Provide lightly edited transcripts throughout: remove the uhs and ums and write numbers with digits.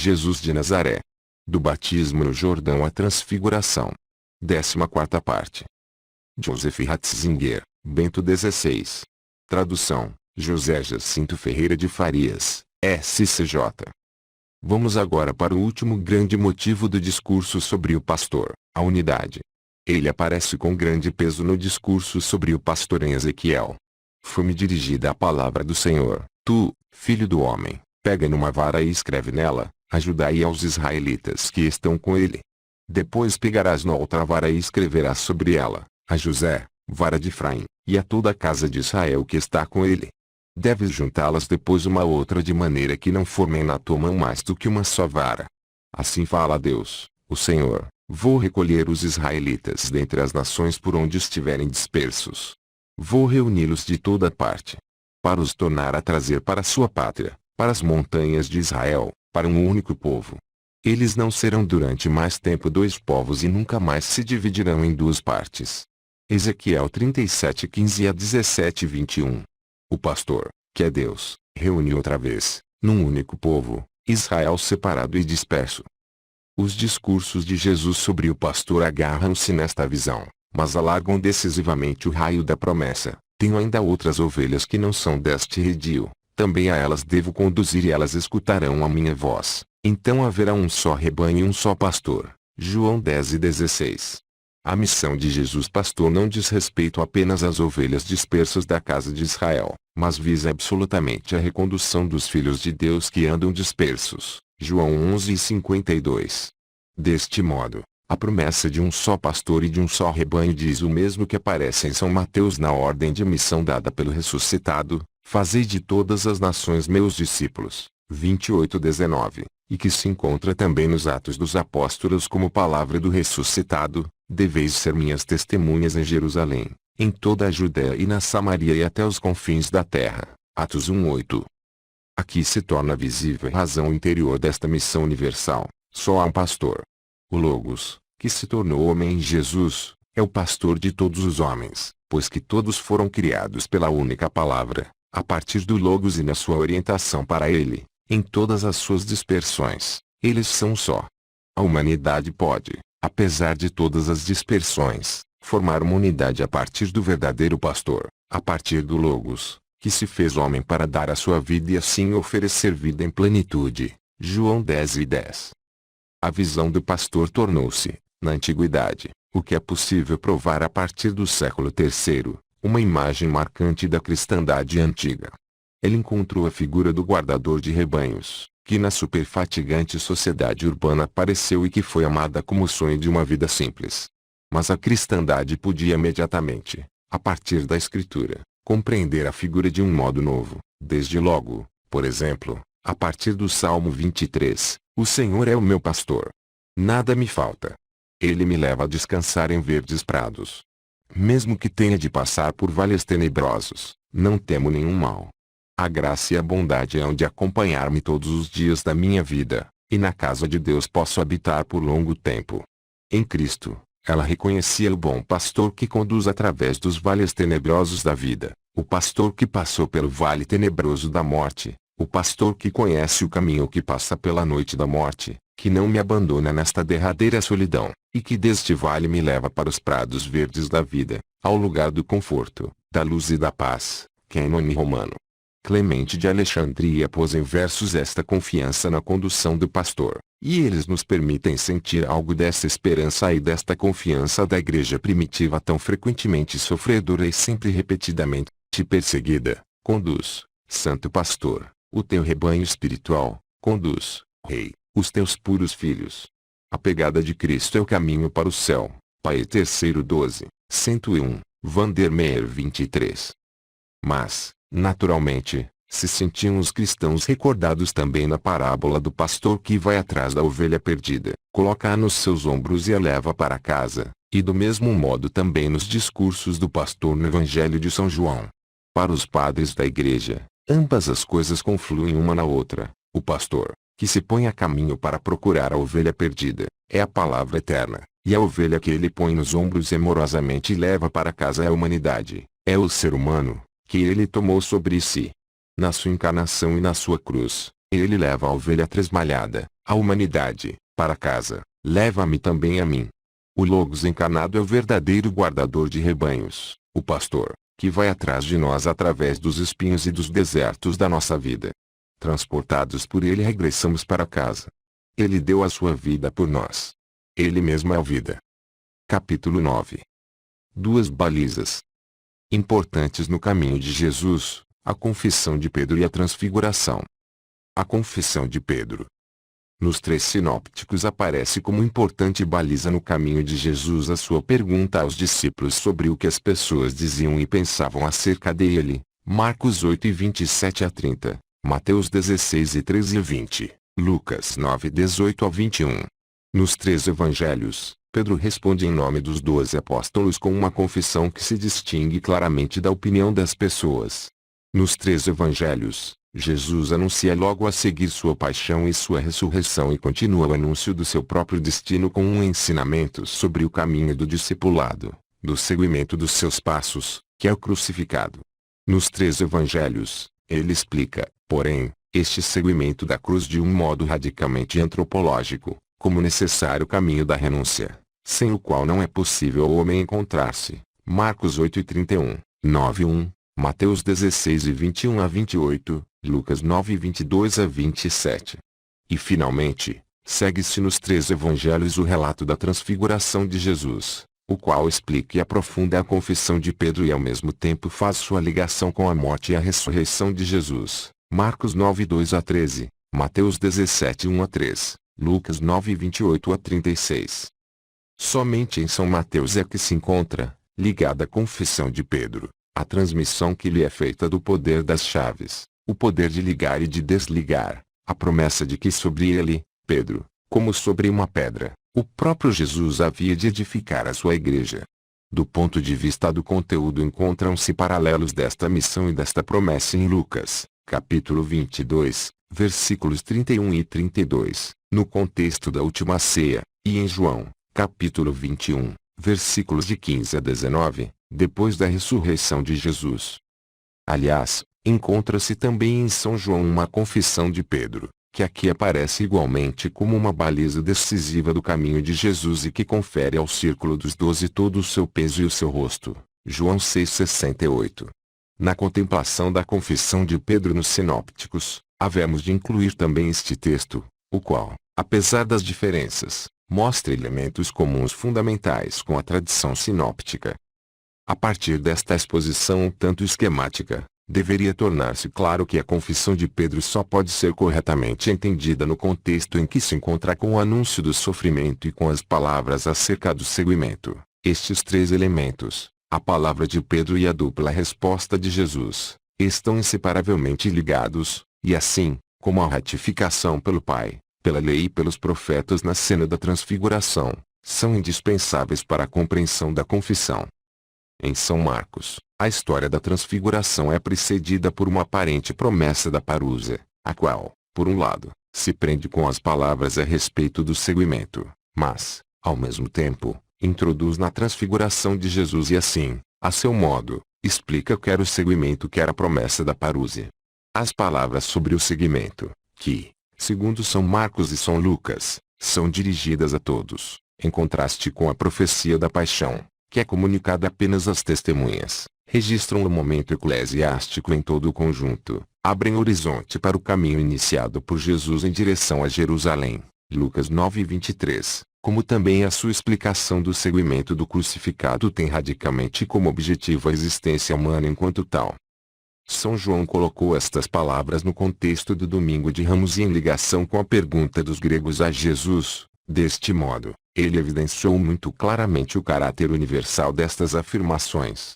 Jesus de Nazaré. Do batismo no Jordão à transfiguração. 14ª parte. Joseph Ratzinger, Bento XVI. Tradução: José Jacinto Ferreira de Farias, SCJ. Vamos agora para o último grande motivo do discurso sobre o pastor, a unidade. Ele aparece com grande peso no discurso sobre o pastor em Ezequiel. Foi-me dirigida a palavra do Senhor: tu, filho do homem, pega numa vara e escreve nela: ajudai aos israelitas que estão com ele. Depois pegarás na outra vara e escreverás sobre ela: a José, vara de Efraim, e a toda a casa de Israel que está com ele. Deves juntá-las depois uma a outra de maneira que não formem na tua mão mais do que uma só vara. Assim fala Deus, o Senhor: vou recolher os israelitas dentre as nações por onde estiverem dispersos. Vou reuni-los de toda parte, para os tornar a trazer para sua pátria, para as montanhas de Israel, para um único povo. Eles não serão durante mais tempo dois povos e nunca mais se dividirão em duas partes. Ezequiel 37, 15 a 17, 21. O pastor, que é Deus, reúne outra vez, num único povo, Israel separado e disperso. Os discursos de Jesus sobre o pastor agarram-se nesta visão, mas alargam decisivamente o raio da promessa: tenho ainda outras ovelhas que não são deste redil, também a elas devo conduzir e elas escutarão a minha voz. Então haverá um só rebanho e um só pastor. João 10 e 16. A missão de Jesus pastor não diz respeito apenas às ovelhas dispersas da casa de Israel, mas visa absolutamente a recondução dos filhos de Deus que andam dispersos. João 11 e 52. Deste modo, a promessa de um só pastor e de um só rebanho diz o mesmo que aparece em São Mateus na ordem de missão dada pelo ressuscitado: fazei de todas as nações meus discípulos. 28:19, e que se encontra também nos Atos dos Apóstolos como palavra do ressuscitado: deveis ser minhas testemunhas em Jerusalém, em toda a Judéia e na Samaria e até os confins da terra. Atos 1:8. Aqui se torna visível a razão interior desta missão universal: só há um pastor. O Logos, que se tornou homem em Jesus, é o pastor de todos os homens, pois que todos foram criados pela única palavra, a partir do Logos e na sua orientação para ele, em todas as suas dispersões, eles são só. A humanidade pode, apesar de todas as dispersões, formar uma unidade a partir do verdadeiro pastor, a partir do Logos, que se fez homem para dar a sua vida e assim oferecer vida em plenitude. João 10 e 10. A visão do pastor tornou-se, na antiguidade, o que é possível provar a partir do século III, uma imagem marcante da cristandade antiga. Ele encontrou a figura do guardador de rebanhos, que na superfatigante sociedade urbana apareceu e que foi amada como o sonho de uma vida simples. Mas a cristandade podia imediatamente, a partir da Escritura, compreender a figura de um modo novo, desde logo, por exemplo, a partir do Salmo 23, o Senhor é o meu pastor. Nada me falta. Ele me leva a descansar em verdes prados. Mesmo que tenha de passar por vales tenebrosos, não temo nenhum mal. A graça e a bondade hão de acompanhar-me todos os dias da minha vida, e na casa de Deus posso habitar por longo tempo. Em Cristo, ela reconhecia o bom pastor que conduz através dos vales tenebrosos da vida, o pastor que passou pelo vale tenebroso da morte, o pastor que conhece o caminho que passa pela noite da morte, que não me abandona nesta derradeira solidão, e que deste vale me leva para os prados verdes da vida, ao lugar do conforto, da luz e da paz. Cânone Romano. Clemente de Alexandria pôs em versos esta confiança na condução do pastor, e eles nos permitem sentir algo dessa esperança e desta confiança da igreja primitiva tão frequentemente sofredora e sempre repetidamente perseguida. Conduz, Santo Pastor, o teu rebanho espiritual, conduz, Rei, os teus puros filhos. A pegada de Cristo é o caminho para o céu. Pai 3:12, 101, Vandermeer 23. Mas, naturalmente, se sentiam os cristãos recordados também na parábola do pastor que vai atrás da ovelha perdida, coloca-a nos seus ombros e a leva para casa, e do mesmo modo também nos discursos do pastor no Evangelho de São João. Para os padres da igreja, ambas as coisas confluem uma na outra. O pastor, que se põe a caminho para procurar a ovelha perdida, é a palavra eterna, e a ovelha que ele põe nos ombros amorosamente e leva para casa é a humanidade, é o ser humano, que ele tomou sobre si. Na sua encarnação e na sua cruz, Ele leva a ovelha tresmalhada, a humanidade, para casa, leva-me também a mim. O Logos encarnado é o verdadeiro guardador de rebanhos, o pastor, que vai atrás de nós através dos espinhos e dos desertos da nossa vida. Transportados por ele regressamos para casa. Ele deu a sua vida por nós. Ele mesmo é a vida. Capítulo 9. Duas balizas importantes no caminho de Jesus: a confissão de Pedro e a transfiguração. A confissão de Pedro. Nos três sinópticos aparece como importante baliza no caminho de Jesus a sua pergunta aos discípulos sobre o que as pessoas diziam e pensavam acerca dele. Marcos 8 27 a 30, Mateus 16 e 13 e 20, Lucas 9 18 a 21. Nos três evangelhos, Pedro responde em nome dos 12 apóstolos com uma confissão que se distingue claramente da opinião das pessoas. Nos três evangelhos, Jesus anuncia logo a seguir sua paixão e sua ressurreição e continua o anúncio do seu próprio destino com um ensinamento sobre o caminho do discipulado, do seguimento dos seus passos, que é o crucificado. Nos três evangelhos, ele explica, porém, este seguimento da cruz de um modo radicalmente antropológico, como necessário caminho da renúncia, sem o qual não é possível ao homem encontrar-se. Marcos 8 e 31, 9 1, Mateus 16 e 21 a 28, Lucas 9 e 22 a 27. E finalmente, segue-se nos três evangelhos o relato da transfiguração de Jesus, o qual explica e aprofunda a confissão de Pedro e ao mesmo tempo faz sua ligação com a morte e a ressurreição de Jesus. Marcos 9 2 a 13, Mateus 17 1 a 3, Lucas 9 28 a 36. Somente em São Mateus é que se encontra, ligada à confissão de Pedro, a transmissão que lhe é feita do poder das chaves, o poder de ligar e de desligar, a promessa de que sobre ele, Pedro, como sobre uma pedra, o próprio Jesus havia de edificar a sua igreja. Do ponto de vista do conteúdo encontram-se paralelos desta missão e desta promessa em Lucas, capítulo 22, versículos 31 e 32, no contexto da última ceia, e em João, capítulo 21, versículos de 15 a 19, depois da ressurreição de Jesus. Aliás, encontra-se também em São João uma confissão de Pedro, que aqui aparece igualmente como uma baliza decisiva do caminho de Jesus e que confere ao círculo dos 12 todo o seu peso e o seu rosto. João 6,68. Na contemplação da confissão de Pedro nos sinópticos, havemos de incluir também este texto, o qual, apesar das diferenças, mostra elementos comuns fundamentais com a tradição sinóptica. A partir desta exposição um tanto esquemática, deveria tornar-se claro que a confissão de Pedro só pode ser corretamente entendida no contexto em que se encontra com o anúncio do sofrimento e com as palavras acerca do seguimento. Estes três elementos, a palavra de Pedro e a dupla resposta de Jesus, estão inseparavelmente ligados, e assim, como a ratificação pelo Pai, pela lei e pelos profetas na cena da transfiguração, são indispensáveis para a compreensão da confissão. Em São Marcos, a história da transfiguração é precedida por uma aparente promessa da parúzia, a qual, por um lado, se prende com as palavras a respeito do seguimento, mas, ao mesmo tempo, introduz na transfiguração de Jesus e assim, a seu modo, explica quer o seguimento quer a promessa da parúzia. As palavras sobre o seguimento, que, segundo São Marcos e São Lucas, são dirigidas a todos, em contraste com a profecia da paixão, que é comunicada apenas às testemunhas, registram o momento eclesiástico em todo o conjunto, abrem horizonte para o caminho iniciado por Jesus em direção a Jerusalém, Lucas 9 23, como também a sua explicação do seguimento do crucificado tem radicalmente como objetivo a existência humana enquanto tal. São João colocou estas palavras no contexto do Domingo de Ramos e em ligação com a pergunta dos gregos a Jesus. Deste modo, ele evidenciou muito claramente o caráter universal destas afirmações.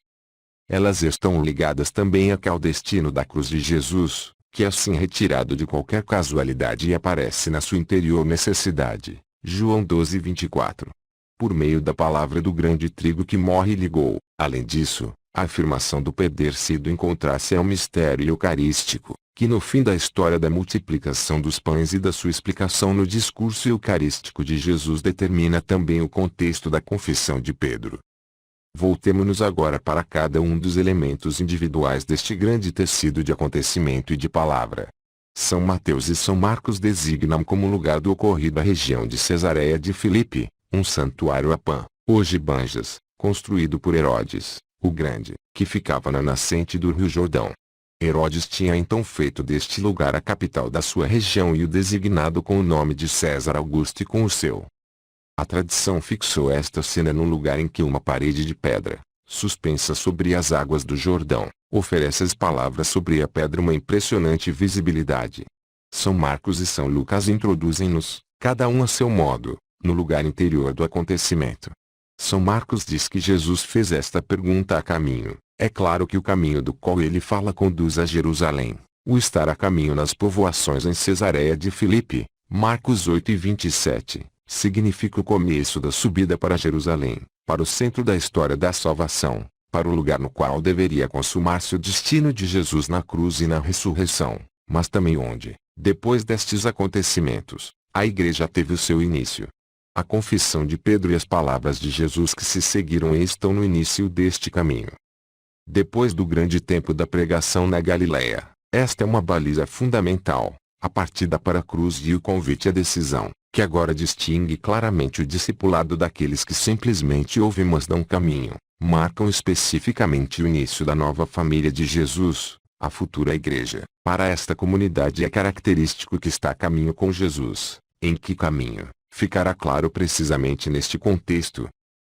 Elas estão ligadas também ao destino da cruz de Jesus, que é assim retirado de qualquer casualidade e aparece na sua interior necessidade. João 12, 24. Por meio da palavra do grande trigo que morre e ligou, além disso, a afirmação do perder sido encontrar-se é um mistério eucarístico, que no fim da história da multiplicação dos pães e da sua explicação no discurso eucarístico de Jesus determina também o contexto da confissão de Pedro. Voltemo-nos agora para cada um dos elementos individuais deste grande tecido de acontecimento e de palavra. São Mateus e São Marcos designam como lugar do ocorrido a região de Cesareia de Filipe, um santuário a Pan, hoje Banjas, construído por Herodes, o Grande, que ficava na nascente do Rio Jordão. Herodes tinha então feito deste lugar a capital da sua região e o designado com o nome de César Augusto e com o seu. A tradição fixou esta cena no lugar em que uma parede de pedra, suspensa sobre as águas do Jordão, oferece às palavras sobre a pedra uma impressionante visibilidade. São Marcos e São Lucas introduzem-nos, cada um a seu modo, no lugar interior do acontecimento. São Marcos diz que Jesus fez esta pergunta a caminho. É claro que o caminho do qual ele fala conduz a Jerusalém. O estar a caminho nas povoações em Cesareia de Filipe, Marcos 8:27, significa o começo da subida para Jerusalém, para o centro da história da salvação, para o lugar no qual deveria consumar-se o destino de Jesus na cruz e na ressurreição, mas também onde, depois destes acontecimentos, a igreja teve o seu início. A confissão de Pedro e as palavras de Jesus que se seguiram estão no início deste caminho. Depois do grande tempo da pregação na Galileia, esta é uma baliza fundamental, a partida para a cruz e o convite à decisão, que agora distingue claramente o discipulado daqueles que simplesmente ouvem mas não caminham, marcam especificamente o início da nova família de Jesus, a futura igreja. Para esta comunidade é característico que está a caminho com Jesus. Em que caminho, ficará claro precisamente neste contexto.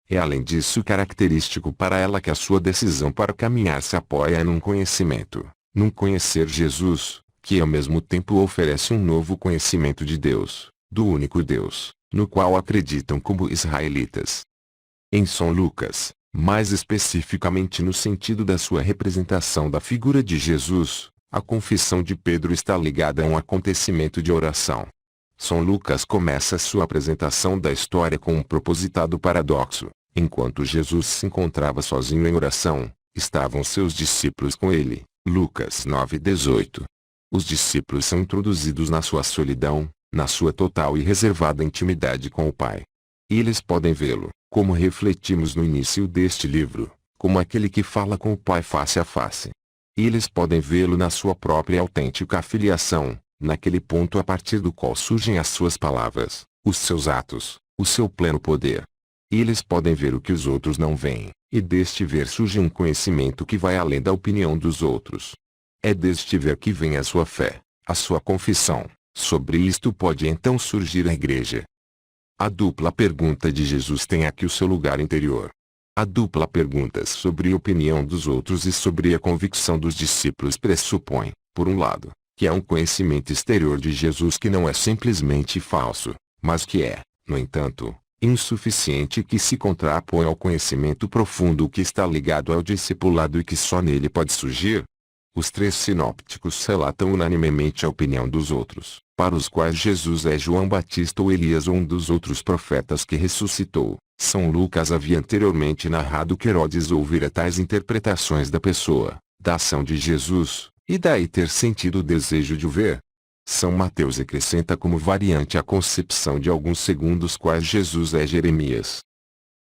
É além disso característico para ela que a sua decisão para caminhar se apoia num conhecimento, num conhecer Jesus, que ao mesmo tempo oferece um novo conhecimento de Deus, do único Deus, no qual acreditam como israelitas. Em São Lucas, mais especificamente no sentido da sua representação da figura de Jesus, a confissão de Pedro está ligada a um acontecimento de oração. São Lucas começa sua apresentação da história com um propositado paradoxo. Enquanto Jesus se encontrava sozinho em oração, estavam seus discípulos com ele. Lucas 9:18. Os discípulos são introduzidos na sua solidão, na sua total e reservada intimidade com o Pai. E eles podem vê-lo, como refletimos no início deste livro, como aquele que fala com o Pai face a face. E eles podem vê-lo na sua própria e autêntica filiação, naquele ponto a partir do qual surgem as suas palavras, os seus atos, o seu pleno poder. E eles podem ver o que os outros não veem, e deste ver surge um conhecimento que vai além da opinião dos outros. É deste ver que vem a sua fé, a sua confissão. Sobre isto pode então surgir a igreja. A dupla pergunta de Jesus tem aqui o seu lugar interior. A dupla pergunta sobre a opinião dos outros e sobre a convicção dos discípulos pressupõe, por um lado, que há um conhecimento exterior de Jesus que não é simplesmente falso, mas que é, no entanto, insuficiente e que se contrapõe ao conhecimento profundo que está ligado ao discipulado e que só nele pode surgir. Os três sinópticos relatam unanimemente a opinião dos outros, para os quais Jesus é João Batista ou Elias ou um dos outros profetas que ressuscitou. São Lucas havia anteriormente narrado que Herodes ouvira tais interpretações da pessoa, da ação de Jesus, e daí ter sentido o desejo de o ver. São Mateus acrescenta como variante a concepção de alguns segundo os quais Jesus é Jeremias.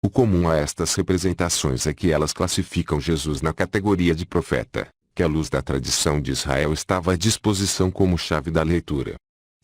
O comum a estas representações é que elas classificam Jesus na categoria de profeta, que a luz da tradição de Israel estava à disposição como chave da leitura.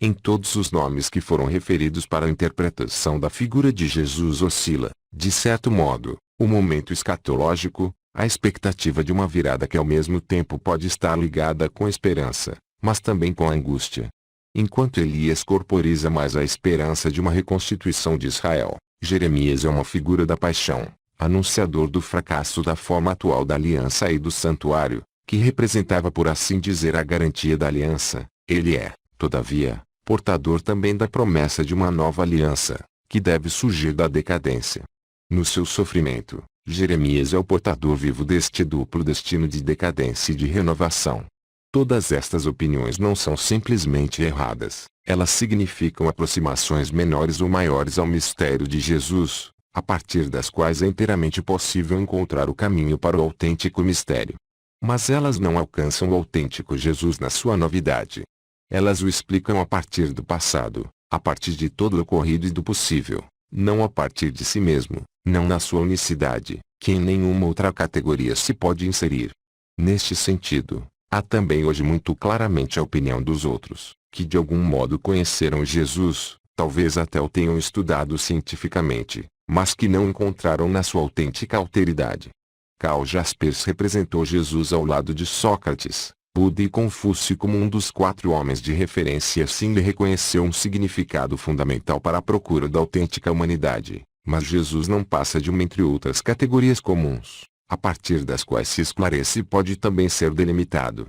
Em todos os nomes que foram referidos para a interpretação da figura de Jesus oscila, de certo modo, o momento escatológico, a expectativa de uma virada que ao mesmo tempo pode estar ligada com a esperança, mas também com a angústia. Enquanto Elias corporiza mais a esperança de uma reconstituição de Israel, Jeremias é uma figura da paixão, anunciador do fracasso da forma atual da aliança e do santuário, que representava por assim dizer a garantia da aliança. Ele é, todavia, portador também da promessa de uma nova aliança, que deve surgir da decadência. No seu sofrimento, Jeremias é o portador vivo deste duplo destino de decadência e de renovação. Todas estas opiniões não são simplesmente erradas, elas significam aproximações menores ou maiores ao mistério de Jesus, a partir das quais é inteiramente possível encontrar o caminho para o autêntico mistério. Mas elas não alcançam o autêntico Jesus na sua novidade. Elas o explicam a partir do passado, a partir de todo o ocorrido e do possível, não a partir de si mesmo, não na sua unicidade, que em nenhuma outra categoria se pode inserir. Neste sentido, Há também hoje muito claramente a opinião dos outros, que de algum modo conheceram Jesus, talvez até o tenham estudado cientificamente, mas que não encontraram na sua autêntica alteridade. Karl Jaspers representou Jesus ao lado de Sócrates, Buda e Confúcio como um dos 4 homens de referência e assim lhe reconheceu um significado fundamental para a procura da autêntica humanidade, mas Jesus não passa de uma entre outras categorias comuns, a partir das quais se esclarece e pode também ser delimitado.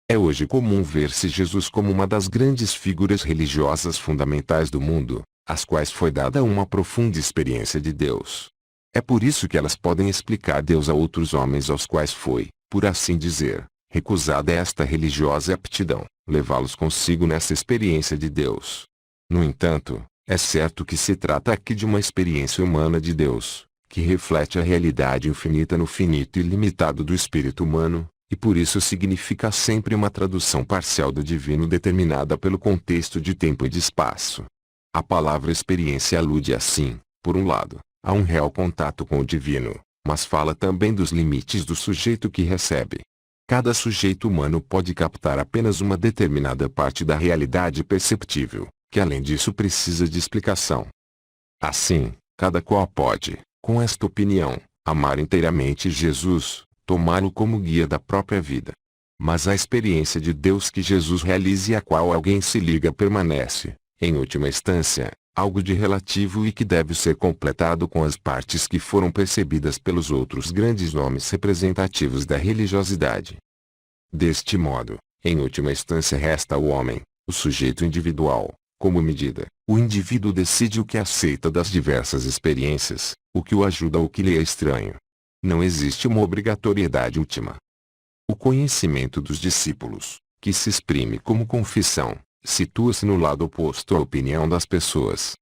É hoje comum ver-se Jesus como uma das grandes figuras religiosas fundamentais do mundo, às quais foi dada uma profunda experiência de Deus. É por isso que elas podem explicar Deus a outros homens aos quais foi, por assim dizer, recusada esta religiosa aptidão, levá-los consigo nessa experiência de Deus. No entanto, é certo que se trata aqui de uma experiência humana de Deus, que reflete a realidade infinita no finito e limitado do espírito humano, e por isso significa sempre uma tradução parcial do divino determinada pelo contexto de tempo e de espaço. A palavra experiência alude assim, por um lado, a um real contato com o divino, mas fala também dos limites do sujeito que recebe. Cada sujeito humano pode captar apenas uma determinada parte da realidade perceptível, que além disso precisa de explicação. Assim, cada qual pode, com esta opinião, amar inteiramente Jesus, tomá-lo como guia da própria vida. Mas a experiência de Deus que Jesus realiza e a qual alguém se liga permanece, em última instância, algo de relativo e que deve ser completado com as partes que foram percebidas pelos outros grandes nomes representativos da religiosidade. Deste modo, em última instância resta ao homem, o sujeito individual, como medida. O indivíduo decide o que aceita das diversas experiências, o que o ajuda ou o que lhe é estranho. Não existe uma obrigatoriedade última. O conhecimento dos discípulos, que se exprime como confissão, situa-se no lado oposto à opinião das pessoas.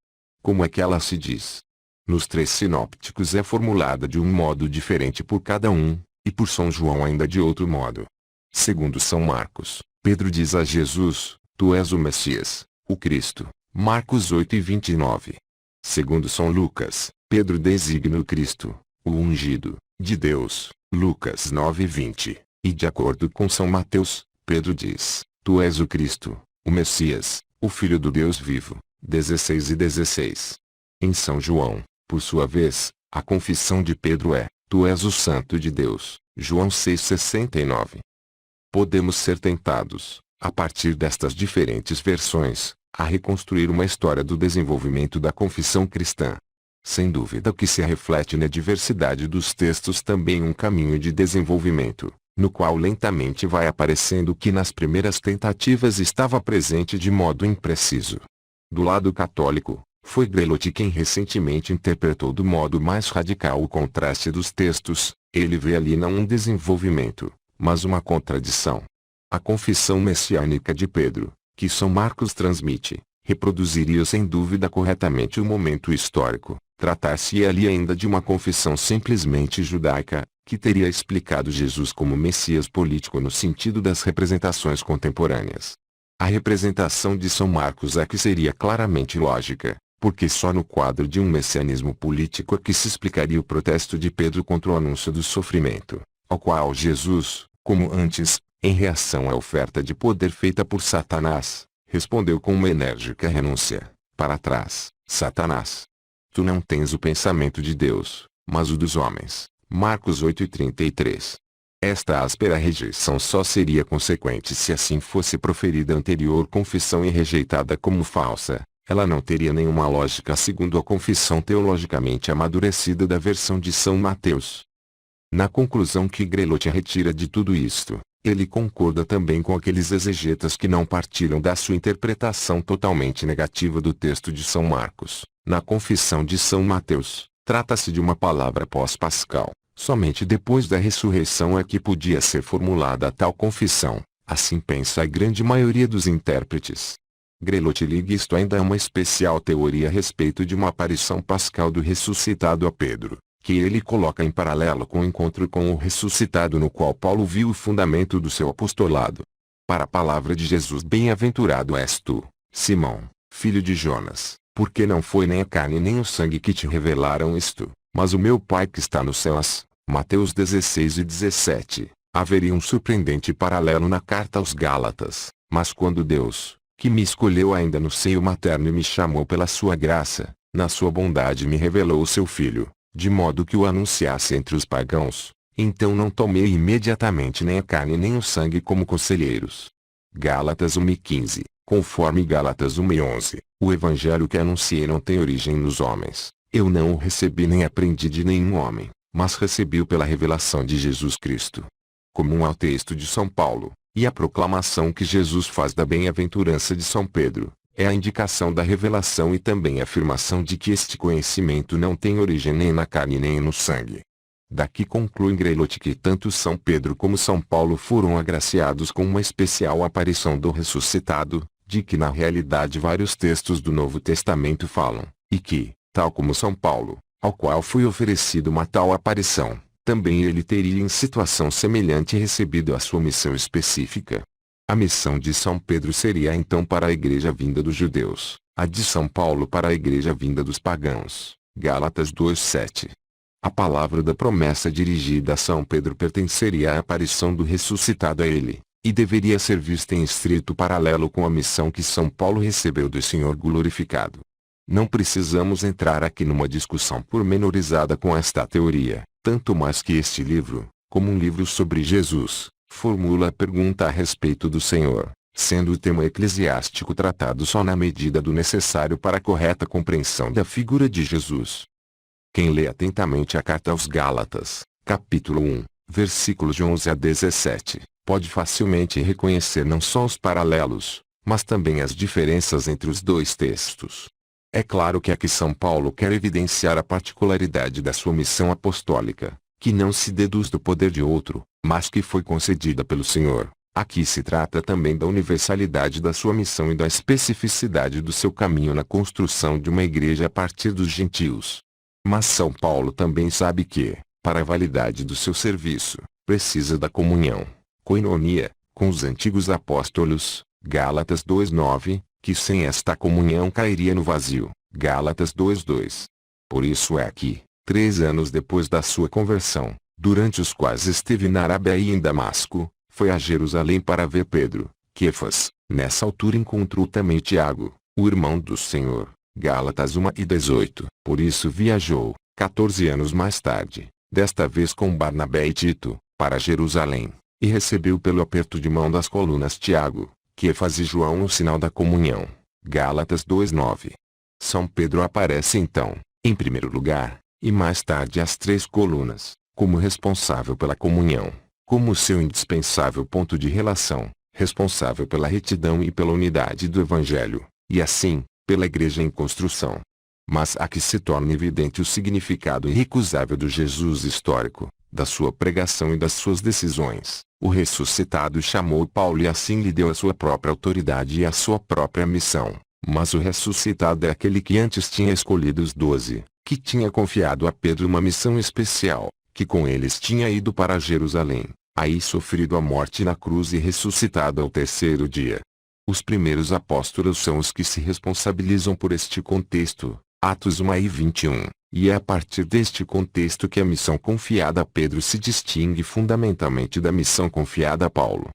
Como é que ela se diz? Nos 3 sinópticos é formulada de um modo diferente por cada um, e por São João ainda de outro modo. Segundo São Marcos, Pedro diz a Jesus, Tu és o Messias, o Cristo, Marcos 8:29. Segundo São Lucas, Pedro designa o Cristo, o ungido, de Deus, Lucas 9:20, e de acordo com São Mateus, Pedro diz, Tu és o Cristo, o Messias, o Filho do Deus vivo, 16:16. Em São João, por sua vez, a confissão de Pedro é, Tu és o Santo de Deus, João 6:69. Podemos ser tentados, a partir destas diferentes versões, a reconstruir uma história do desenvolvimento da confissão cristã. Sem dúvida que se reflete na diversidade dos textos também um caminho de desenvolvimento, no qual lentamente vai aparecendo o que nas primeiras tentativas estava presente de modo impreciso. Do lado católico, foi Grelotti quem recentemente interpretou do modo mais radical o contraste dos textos. Ele vê ali não um desenvolvimento, mas uma contradição. A confissão messiânica de Pedro, que São Marcos transmite, reproduziria sem dúvida corretamente o momento histórico. Tratar-se ali ainda de uma confissão simplesmente judaica, que teria explicado Jesus como Messias político no sentido das representações contemporâneas. A representação de São Marcos é que seria claramente lógica, porque só no quadro de um messianismo político é que se explicaria o protesto de Pedro contra o anúncio do sofrimento, ao qual Jesus, como antes, em reação à oferta de poder feita por Satanás, respondeu com uma enérgica renúncia. Para trás, Satanás. Tu não tens o pensamento de Deus, mas o dos homens. Marcos 8:33. Esta áspera rejeição só seria consequente se assim fosse proferida a anterior confissão e rejeitada como falsa. Ela não teria nenhuma lógica segundo a confissão teologicamente amadurecida da versão de São Mateus. Na conclusão que Grelotti retira de tudo isto, ele concorda também com aqueles exegetas que não partilham da sua interpretação totalmente negativa do texto de São Marcos. Na confissão de São Mateus, trata-se de uma palavra pós-pascal. Somente depois da ressurreição é que podia ser formulada a tal confissão, assim pensa a grande maioria dos intérpretes. Grelotti liga isto ainda a uma especial teoria a respeito de uma aparição pascal do ressuscitado a Pedro, que ele coloca em paralelo com o encontro com o ressuscitado no qual Paulo viu o fundamento do seu apostolado. Para a palavra de Jesus: Bem-aventurado és tu, Simão, filho de Jonas, porque não foi nem a carne nem o sangue que te revelaram isto, mas o meu Pai que está nos céus. Mateus 16:17. Haveria um surpreendente paralelo na carta aos Gálatas, mas quando Deus, que me escolheu ainda no seio materno e me chamou pela sua graça, na sua bondade me revelou o seu Filho, de modo que o anunciasse entre os pagãos, então não tomei imediatamente nem a carne nem o sangue como conselheiros. Gálatas 1:15. Conforme Gálatas 1:11, o evangelho que anunciei não tem origem nos homens, eu não o recebi nem aprendi de nenhum homem, mas recebi-o pela revelação de Jesus Cristo. Comum ao texto de São Paulo, e a proclamação que Jesus faz da bem-aventurança de São Pedro, é a indicação da revelação e também a afirmação de que este conhecimento não tem origem nem na carne nem no sangue. Daqui conclui Grelotti que tanto São Pedro como São Paulo foram agraciados com uma especial aparição do ressuscitado, de que na realidade vários textos do Novo Testamento falam, e que, tal como São Paulo, ao qual foi oferecido uma tal aparição, também ele teria em situação semelhante recebido a sua missão específica. A missão de São Pedro seria então para a igreja vinda dos judeus, a de São Paulo para a igreja vinda dos pagãos. Gálatas 2:7. A palavra da promessa dirigida a São Pedro pertenceria à aparição do ressuscitado a ele, e deveria ser vista em estrito paralelo com a missão que São Paulo recebeu do Senhor glorificado. Não precisamos entrar aqui numa discussão pormenorizada com esta teoria, tanto mais que este livro, como um livro sobre Jesus, formula a pergunta a respeito do Senhor, sendo o tema eclesiástico tratado só na medida do necessário para a correta compreensão da figura de Jesus. Quem lê atentamente a carta aos Gálatas, capítulo 1, versículos de 11 a 17, pode facilmente reconhecer não só os paralelos, mas também as diferenças entre os dois textos. É claro que aqui São Paulo quer evidenciar a particularidade da sua missão apostólica, que não se deduz do poder de outro, mas que foi concedida pelo Senhor. Aqui se trata também da universalidade da sua missão e da especificidade do seu caminho na construção de uma igreja a partir dos gentios. Mas São Paulo também sabe que, para a validade do seu serviço, precisa da comunhão, koinonia, com os antigos apóstolos, Gálatas 2:9, que sem esta comunhão cairia no vazio, Gálatas 2:2. Por isso é que, 3 anos depois da sua conversão, durante os quais esteve na Arábia e em Damasco, foi a Jerusalém para ver Pedro, Quefas, nessa altura encontrou também Tiago, o irmão do Senhor. Gálatas 1:18. Por isso viajou, 14 anos mais tarde, desta vez com Barnabé e Tito, para Jerusalém, e recebeu pelo aperto de mão das colunas Tiago, Quefas e João o sinal da comunhão. Gálatas 2:9. São Pedro aparece então, em primeiro lugar, e mais tarde as 3 colunas, como responsável pela comunhão, como seu indispensável ponto de relação, responsável pela retidão e pela unidade do Evangelho, e assim, pela igreja em construção. Mas aqui se torna evidente o significado irrecusável do Jesus histórico, da sua pregação e das suas decisões. O ressuscitado chamou Paulo e assim lhe deu a sua própria autoridade e a sua própria missão. Mas o ressuscitado é aquele que antes tinha escolhido os 12, que tinha confiado a Pedro uma missão especial, que com eles tinha ido para Jerusalém, aí sofrido a morte na cruz e ressuscitado ao 3º dia. Os primeiros apóstolos são os que se responsabilizam por este contexto, Atos 1:21, e é a partir deste contexto que a missão confiada a Pedro se distingue fundamentalmente da missão confiada a Paulo.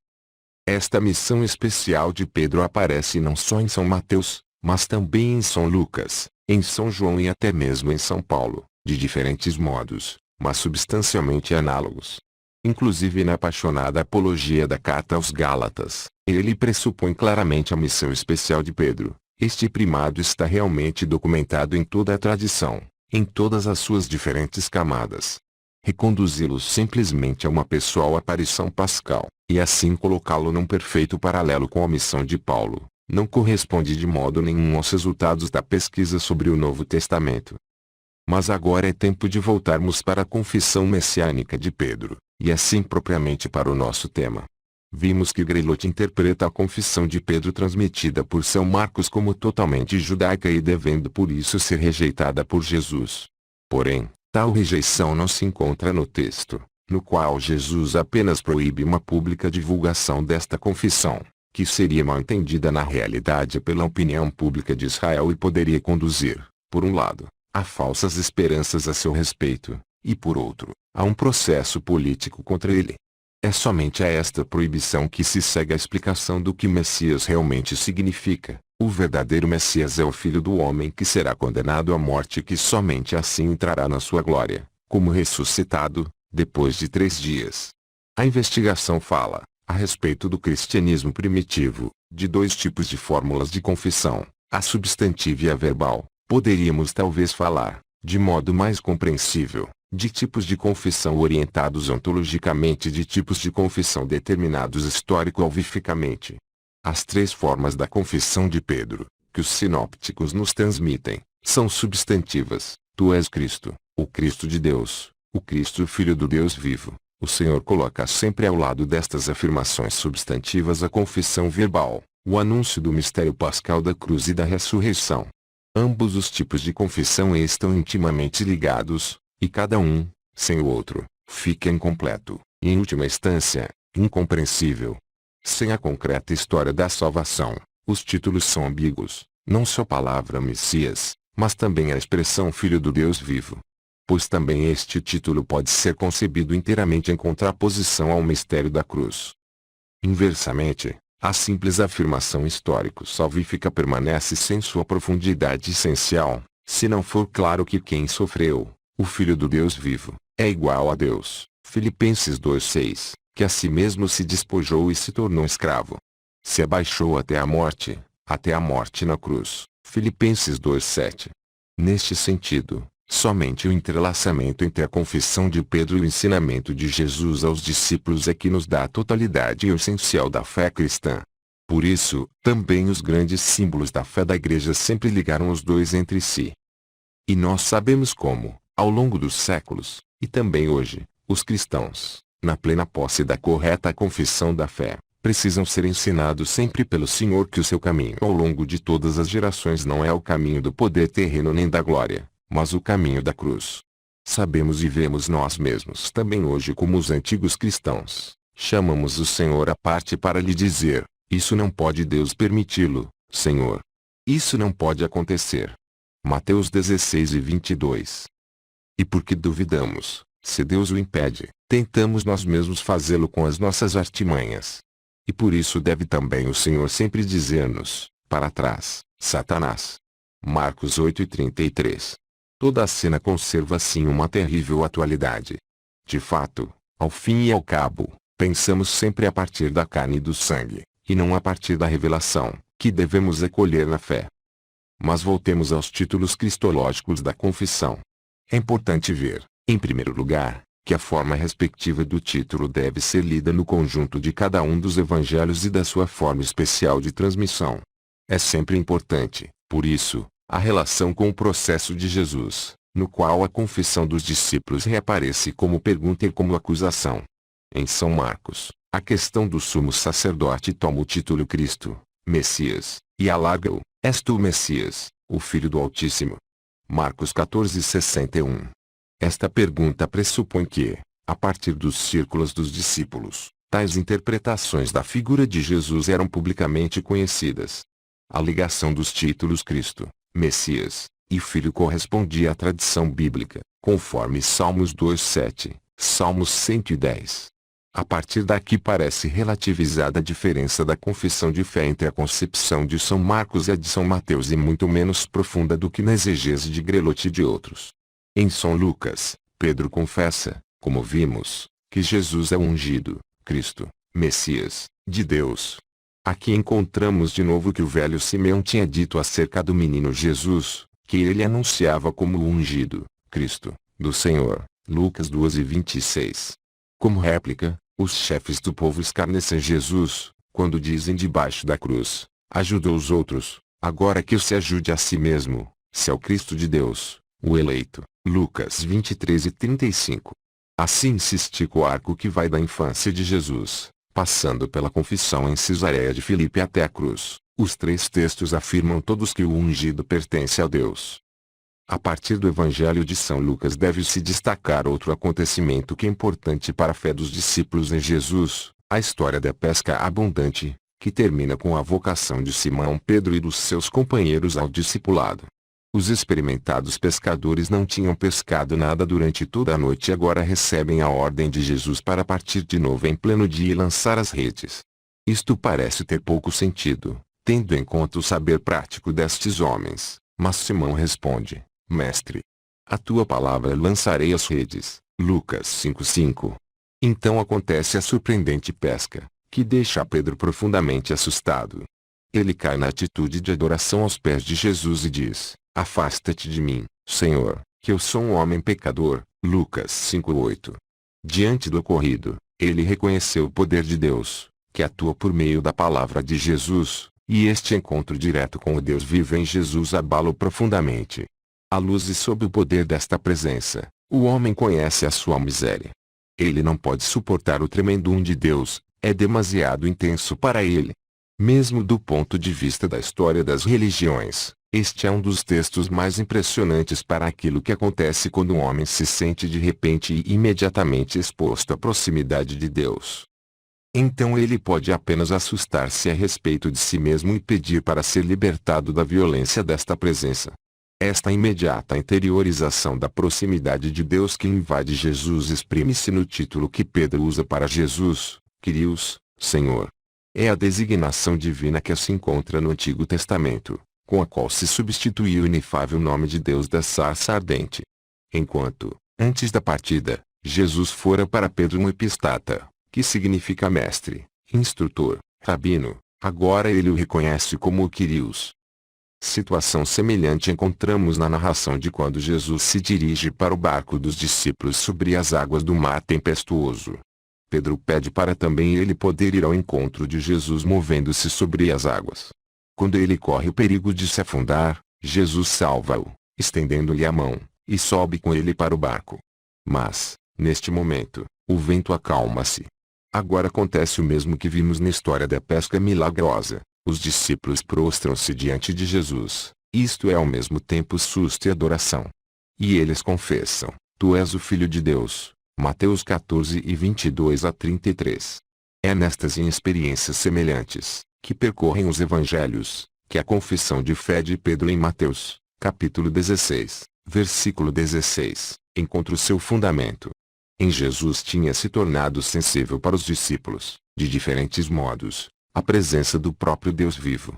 Esta missão especial de Pedro aparece não só em São Mateus, mas também em São Lucas, em São João e até mesmo em São Paulo, de diferentes modos, mas substancialmente análogos. Inclusive na apaixonada apologia da carta aos Gálatas, ele pressupõe claramente a missão especial de Pedro. Este primado está realmente documentado em toda a tradição, em todas as suas diferentes camadas. Reconduzi-lo simplesmente a uma pessoal aparição pascal, e assim colocá-lo num perfeito paralelo com a missão de Paulo, não corresponde de modo nenhum aos resultados da pesquisa sobre o Novo Testamento. Mas agora é tempo de voltarmos para a confissão messiânica de Pedro, e assim propriamente para o nosso tema. Vimos que Grelotti interpreta a confissão de Pedro transmitida por São Marcos como totalmente judaica e devendo por isso ser rejeitada por Jesus. Porém, tal rejeição não se encontra no texto, no qual Jesus apenas proíbe uma pública divulgação desta confissão, que seria mal entendida na realidade pela opinião pública de Israel e poderia conduzir, por um lado, a falsas esperanças a seu respeito, e por outro, a um processo político contra ele. É somente a esta proibição que se segue a explicação do que Messias realmente significa. O verdadeiro Messias é o Filho do Homem que será condenado à morte e que somente assim entrará na sua glória, como ressuscitado, depois de 3 dias. A investigação fala, a respeito do cristianismo primitivo, de 2 tipos de fórmulas de confissão, a substantiva e a verbal. Poderíamos talvez falar, de modo mais compreensível, de tipos de confissão orientados ontologicamente e de tipos de confissão determinados histórico-alvificamente. As 3 formas da confissão de Pedro, que os sinópticos nos transmitem, são substantivas: Tu és Cristo, o Cristo de Deus, o Cristo Filho do Deus vivo. O Senhor coloca sempre ao lado destas afirmações substantivas a confissão verbal, o anúncio do mistério pascal da cruz e da ressurreição. Ambos os tipos de confissão estão intimamente ligados, e cada um, sem o outro, fica incompleto, e em última instância, incompreensível. Sem a concreta história da salvação, os títulos são ambíguos, não só a palavra Messias, mas também a expressão Filho do Deus vivo. Pois também este título pode ser concebido inteiramente em contraposição ao mistério da cruz. Inversamente, a simples afirmação histórico-salvífica permanece sem sua profundidade essencial, se não for claro que quem sofreu, o Filho do Deus vivo, é igual a Deus, Filipenses 2:6, que a si mesmo se despojou e se tornou escravo. Se abaixou até a morte na cruz, Filipenses 2:7. Neste sentido, somente o entrelaçamento entre a confissão de Pedro e o ensinamento de Jesus aos discípulos é que nos dá a totalidade e o essencial da fé cristã. Por isso, também os grandes símbolos da fé da Igreja sempre ligaram os dois entre si. E nós sabemos como, ao longo dos séculos, e também hoje, os cristãos, na plena posse da correta confissão da fé, precisam ser ensinados sempre pelo Senhor que o seu caminho ao longo de todas as gerações não é o caminho do poder terreno nem da glória, mas o caminho da cruz. Sabemos e vemos nós mesmos também hoje como os antigos cristãos, chamamos o Senhor à parte para lhe dizer, isso não pode Deus permiti-lo, Senhor. Isso não pode acontecer. Mateus 16:22. E porque duvidamos, se Deus o impede, tentamos nós mesmos fazê-lo com as nossas artimanhas. E por isso deve também o Senhor sempre dizer-nos, para trás, Satanás. Marcos 8:33. Toda a cena conserva assim uma terrível atualidade. De fato, ao fim e ao cabo, pensamos sempre a partir da carne e do sangue, e não a partir da revelação, que devemos acolher na fé. Mas voltemos aos títulos cristológicos da confissão. É importante ver, em primeiro lugar, que a forma respectiva do título deve ser lida no conjunto de cada um dos evangelhos e da sua forma especial de transmissão. É sempre importante, por isso, a relação com o processo de Jesus, no qual a confissão dos discípulos reaparece como pergunta e como acusação. Em São Marcos, a questão do sumo sacerdote toma o título Cristo, Messias, e alarga-o, és tu o Messias, o Filho do Altíssimo. Marcos 14:61. Esta pergunta pressupõe que, a partir dos círculos dos discípulos, tais interpretações da figura de Jesus eram publicamente conhecidas. A ligação dos títulos Cristo, Messias, e Filho correspondia à tradição bíblica, conforme Salmos 2:7, Salmos 110. A partir daqui parece relativizada a diferença da confissão de fé entre a concepção de São Marcos e a de São Mateus e muito menos profunda do que na exegese de Grelote e de outros. Em São Lucas, Pedro confessa, como vimos, que Jesus é o ungido, Cristo, Messias, de Deus. Aqui encontramos de novo o que o velho Simeão tinha dito acerca do menino Jesus, que ele anunciava como o ungido, Cristo, do Senhor, Lucas 2:26. Como réplica, os chefes do povo escarnecem Jesus, quando dizem debaixo da cruz, ajuda os outros, agora que se ajude a si mesmo, se é o Cristo de Deus, o eleito. Lucas 23:35. Assim se estica o arco que vai da infância de Jesus, passando pela confissão em Cesareia de Filipe até a cruz. Os 3 textos afirmam todos que o ungido pertence a Deus. A partir do Evangelho de São Lucas deve-se destacar outro acontecimento que é importante para a fé dos discípulos em Jesus, a história da pesca abundante, que termina com a vocação de Simão Pedro e dos seus companheiros ao discipulado. Os experimentados pescadores não tinham pescado nada durante toda a noite e agora recebem a ordem de Jesus para partir de novo em pleno dia e lançar as redes. Isto parece ter pouco sentido, tendo em conta o saber prático destes homens, mas Simão responde: Mestre, a tua palavra lançarei as redes. Lucas 5:5. Então acontece a surpreendente pesca, que deixa Pedro profundamente assustado. Ele cai na atitude de adoração aos pés de Jesus e diz: Afasta-te de mim, Senhor, que eu sou um homem pecador. Lucas 5:8. Diante do ocorrido, ele reconheceu o poder de Deus, que atua por meio da palavra de Jesus, e este encontro direto com o Deus vivo em Jesus abala-o profundamente. À luz e sob o poder desta presença, o homem conhece a sua miséria. Ele não pode suportar o tremendo de Deus, é demasiado intenso para ele. Mesmo do ponto de vista da história das religiões, este é um dos textos mais impressionantes para aquilo que acontece quando um homem se sente de repente e imediatamente exposto à proximidade de Deus. Então ele pode apenas assustar-se a respeito de si mesmo e pedir para ser libertado da violência desta presença. Esta imediata interiorização da proximidade de Deus que invade Jesus exprime-se no título que Pedro usa para Jesus, Kyrios, Senhor. É a designação divina que se encontra no Antigo Testamento, com a qual se substituiu o inefável nome de Deus da sarça ardente. Enquanto, antes da partida, Jesus fora para Pedro um epistata, que significa mestre, instrutor, rabino, agora ele o reconhece como o Kyrios. Situação semelhante encontramos na narração de quando Jesus se dirige para o barco dos discípulos sobre as águas do mar tempestuoso. Pedro pede para também ele poder ir ao encontro de Jesus movendo-se sobre as águas. Quando ele corre o perigo de se afundar, Jesus salva-o, estendendo-lhe a mão, e sobe com ele para o barco. Mas, neste momento, o vento acalma-se. Agora acontece o mesmo que vimos na história da pesca milagrosa. Os discípulos prostram-se diante de Jesus, isto é ao mesmo tempo susto e adoração. E eles confessam: Tu és o Filho de Deus. Mateus 14:22-33. É nestas experiências semelhantes, que percorrem os evangelhos, que a confissão de fé de Pedro em Mateus, capítulo 16, versículo 16, encontra o seu fundamento. Em Jesus tinha se tornado sensível para os discípulos, de diferentes modos, a presença do próprio Deus vivo.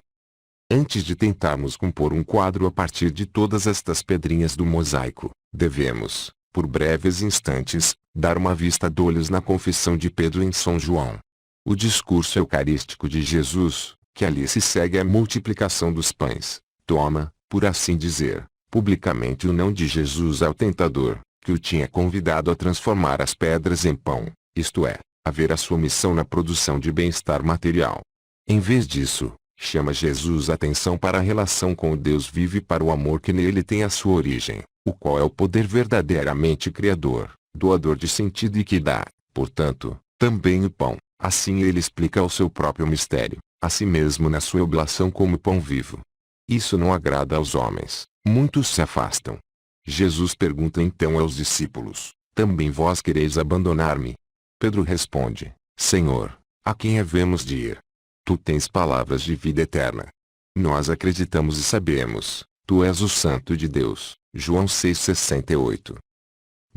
Antes de tentarmos compor um quadro a partir de todas estas pedrinhas do mosaico, devemos, por breves instantes, dar uma vista d'olhos na confissão de Pedro em São João. O discurso eucarístico de Jesus, que ali se segue à multiplicação dos pães, toma, por assim dizer, publicamente o não de Jesus ao tentador, que o tinha convidado a transformar as pedras em pão, isto é, a ver a sua missão na produção de bem-estar material. Em vez disso, chama Jesus a atenção para a relação com o Deus vivo e para o amor que nele tem a sua origem, o qual é o poder verdadeiramente criador, doador de sentido e que dá, portanto, também o pão. Assim ele explica o seu próprio mistério, a si mesmo na sua oblação como pão vivo. Isso não agrada aos homens, muitos se afastam. Jesus pergunta então aos discípulos: Também vós quereis abandonar-me? Pedro responde: Senhor, a quem havemos de ir? Tu tens palavras de vida eterna. Nós acreditamos e sabemos, tu és o Santo de Deus. João 6,68.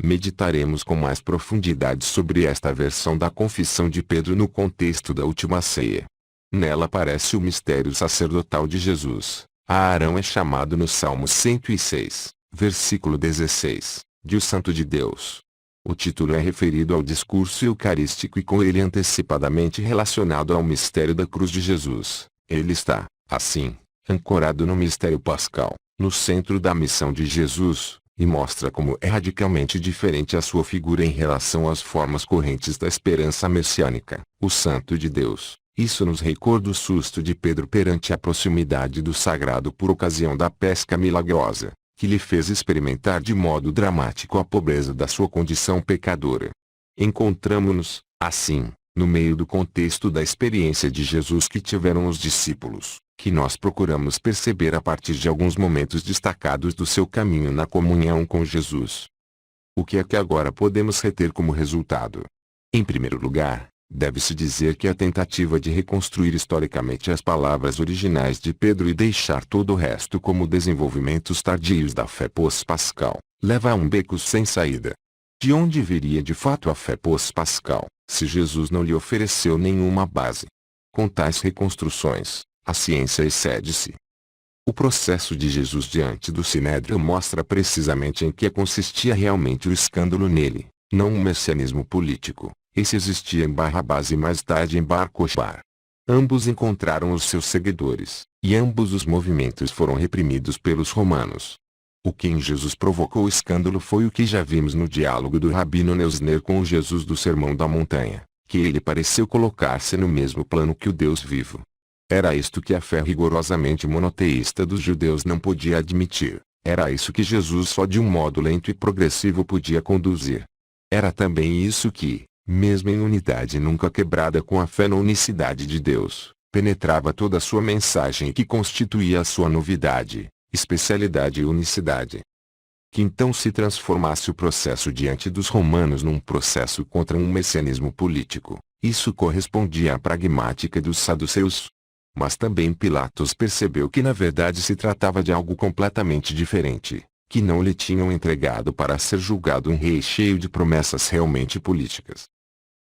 Meditaremos com mais profundidade sobre esta versão da confissão de Pedro no contexto da última ceia. Nela aparece o mistério sacerdotal de Jesus. Arão é chamado no Salmo 106, versículo 16, de o Santo de Deus. O título é referido ao discurso eucarístico e com ele antecipadamente relacionado ao mistério da cruz de Jesus. Ele está, assim, ancorado no mistério pascal, no centro da missão de Jesus, e mostra como é radicalmente diferente a sua figura em relação às formas correntes da esperança messiânica, o Santo de Deus. Isso nos recorda o susto de Pedro perante a proximidade do sagrado por ocasião da pesca milagrosa, que lhe fez experimentar de modo dramático a pobreza da sua condição pecadora. Encontramo-nos, assim, no meio do contexto da experiência de Jesus que tiveram os discípulos, que nós procuramos perceber a partir de alguns momentos destacados do seu caminho na comunhão com Jesus. O que é que agora podemos reter como resultado? Em primeiro lugar, Deve-se dizer que a tentativa de reconstruir historicamente as palavras originais de Pedro e deixar todo o resto como desenvolvimentos tardios da fé pós-pascal, leva a um beco sem saída. De onde viria de fato a fé pós-pascal, se Jesus não lhe ofereceu nenhuma base? Com tais reconstruções, a ciência excede-se. O processo de Jesus diante do Sinédrio mostra precisamente em que consistia realmente o escândalo nele, não um messianismo político. Esse existia em Barrabás e mais tarde em Bar Kokhba. Ambos encontraram os seus seguidores, e ambos os movimentos foram reprimidos pelos romanos. O que em Jesus provocou o escândalo foi o que já vimos no diálogo do Rabino Neusner com o Jesus do Sermão da Montanha, que ele pareceu colocar-se no mesmo plano que o Deus vivo. Era isto que a fé rigorosamente monoteísta dos judeus não podia admitir, era isso que Jesus só de um modo lento e progressivo podia conduzir. Era também isso que, mesmo em unidade nunca quebrada com a fé na unicidade de Deus, penetrava toda a sua mensagem e que constituía a sua novidade, especialidade e unicidade. Que então se transformasse o processo diante dos romanos num processo contra um messianismo político, isso correspondia à pragmática dos saduceus. Mas também Pilatos percebeu que na verdade se tratava de algo completamente diferente, que não lhe tinham entregado para ser julgado um rei cheio de promessas realmente políticas.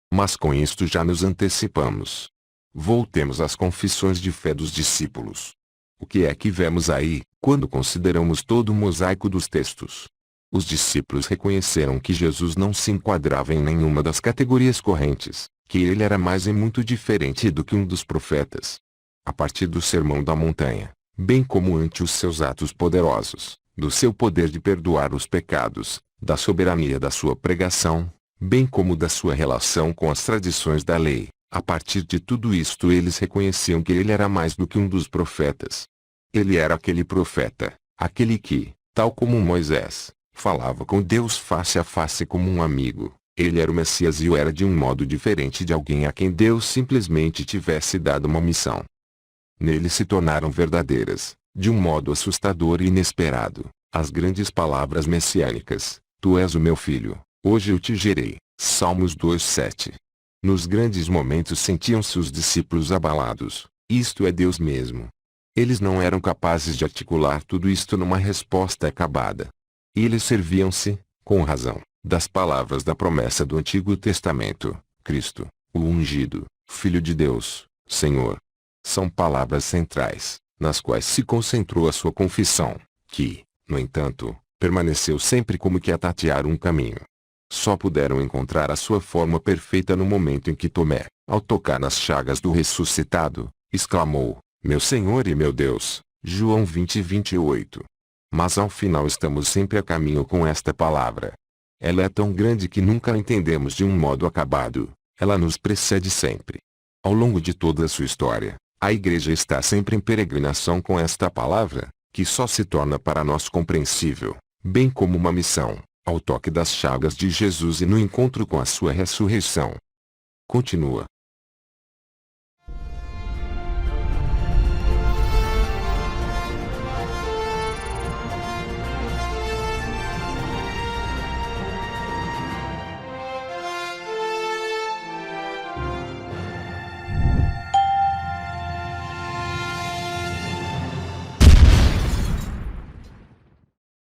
Mas com isto já nos antecipamos. Voltemos às confissões de fé dos discípulos. O que é que vemos aí, quando consideramos todo o mosaico dos textos? Os discípulos reconheceram que Jesus não se enquadrava em nenhuma das categorias correntes, que ele era mais e muito diferente do que um dos profetas. A partir do Sermão da Montanha, bem como ante os seus atos poderosos, do seu poder de perdoar os pecados, da soberania da sua pregação, bem como da sua relação com as tradições da lei, a partir de tudo isto eles reconheciam que ele era mais do que um dos profetas. Ele era aquele profeta, aquele que, tal como Moisés, falava com Deus face a face como um amigo. Ele era o Messias e o era de um modo diferente de alguém a quem Deus simplesmente tivesse dado uma missão. Nele se tornaram verdadeiras, de um modo assustador e inesperado, as grandes palavras messiânicas: Tu és o meu filho, hoje eu te gerei. Salmos 2:7. Nos grandes momentos sentiam-se os discípulos abalados, isto é Deus mesmo. Eles não eram capazes de articular tudo isto numa resposta acabada. Eles serviam-se, com razão, das palavras da promessa do Antigo Testamento: Cristo, o ungido, Filho de Deus, Senhor. São palavras centrais, nas quais se concentrou a sua confissão, que, no entanto, permaneceu sempre como que a tatear um caminho. Só puderam encontrar a sua forma perfeita no momento em que Tomé, ao tocar nas chagas do ressuscitado, exclamou: Meu Senhor e meu Deus. João 20:28. Mas ao final estamos sempre a caminho com esta palavra. Ela é tão grande que nunca a entendemos de um modo acabado, ela nos precede sempre. Ao longo de toda a sua história, a Igreja está sempre em peregrinação com esta palavra, que só se torna para nós compreensível, bem como uma missão, ao toque das chagas de Jesus e no encontro com a sua ressurreição. Continua.